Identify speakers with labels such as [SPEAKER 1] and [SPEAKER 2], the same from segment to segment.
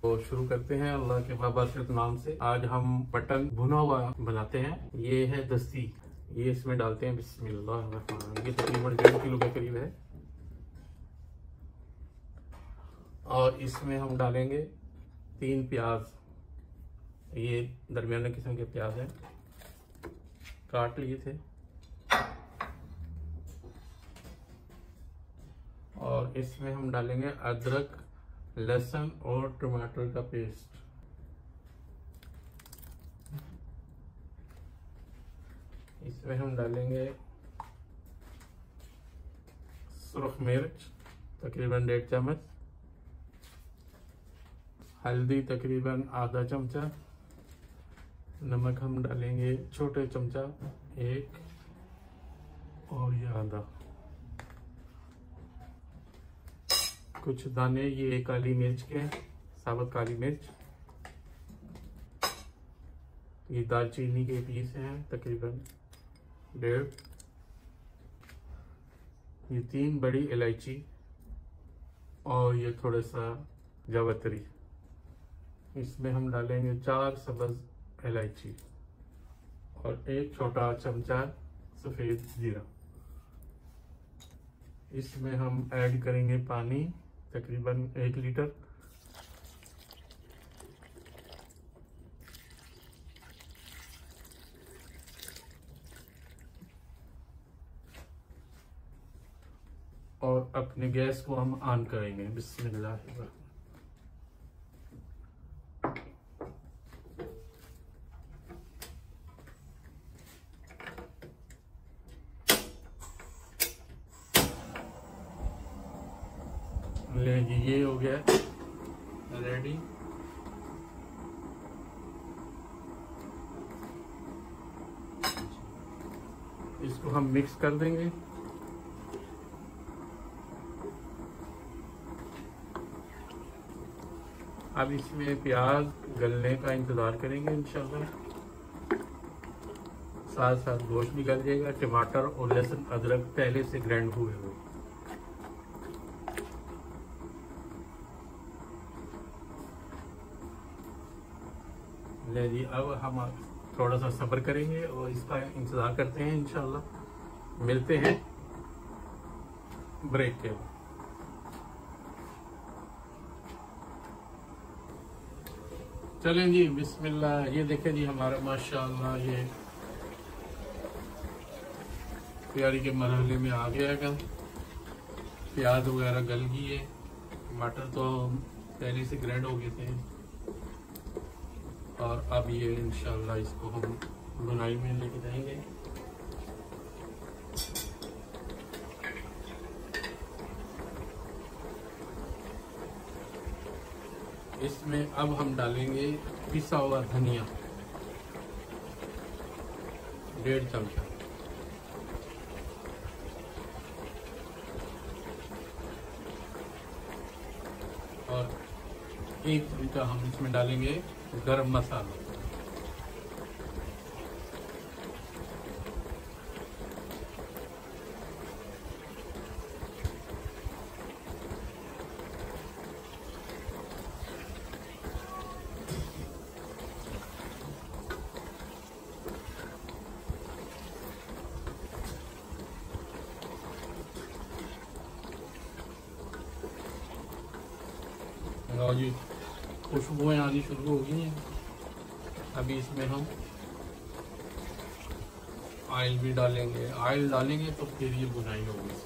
[SPEAKER 1] तो शुरू करते हैं अल्लाह के बाबरकत नाम से। आज हम मटन भुना हुआ बनाते हैं। ये है दस्ती, ये इसमें डालते हैं। बिस्मिल्लाह। ये तकरीबन 1.5 किलो के करीब है। और इसमें हम डालेंगे 3 प्याज। ये दरमियाना किस्म के प्याज हैं, काट लिए थे। और इसमें हम डालेंगे अदरक, लहसुन और टमाटर का पेस्ट। इसमें हम डालेंगे सुरख मिर्च तकरीबन 1.5 चम्मच, हल्दी तकरीबन आधा चमचा, नमक हम डालेंगे छोटे चमचा 1 और ये आधा। कुछ दाने ये काली मिर्च के, साबुत काली मिर्च। ये दालचीनी के पीस हैं तकरीबन 1.5। ये 3 बड़ी इलायची और ये थोड़ा सा जावित्री। इसमें हम डालेंगे 4 सब्ज़ इलायची और 1 छोटा चमचा सफ़ेद जीरा। इसमें हम ऐड करेंगे पानी तकरीबन 1 लीटर। और अपने गैस को हम ऑन करेंगे। बिस्मिल्लाह। ले जी, ये हो गया रेडी। इसको हम मिक्स कर देंगे। अब इसमें प्याज गलने का इंतज़ार करेंगे इंशाल्लाह। साथ साथ गोश्त भी गल जाएगा। टमाटर और लहसुन अदरक पहले से ग्राइंड हुए हुए। ले जी, अब हम थोड़ा सा सब्र करेंगे और इसका इंतज़ार करते हैं। इंशाल्लाह मिलते हैं ब्रेक के बाद। चलें जी, बिस्मिल्लाह। ये देखें जी, हमारा माशाल्लाह ये तैयारी के मरहले में आ गया है। प्याज वगैरह गल गई है, टमाटर तो पहले से ग्राइंड हो गए थे। और अब ये इंशाल्लाह इसको हम बुनाई में लेके जाएंगे। इसमें अब हम डालेंगे पिसा हुआ धनिया 1.5 चमचा। और 1 चमचा हम इसमें डालेंगे गरम मसाला। और जी खुशबुएं आनी शुरू हो गई हैं। अभी इसमें हम ऑयल भी डालेंगे। ऑयल डालेंगे तो फिर ये बुनाई होगी।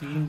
[SPEAKER 1] 3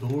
[SPEAKER 1] 2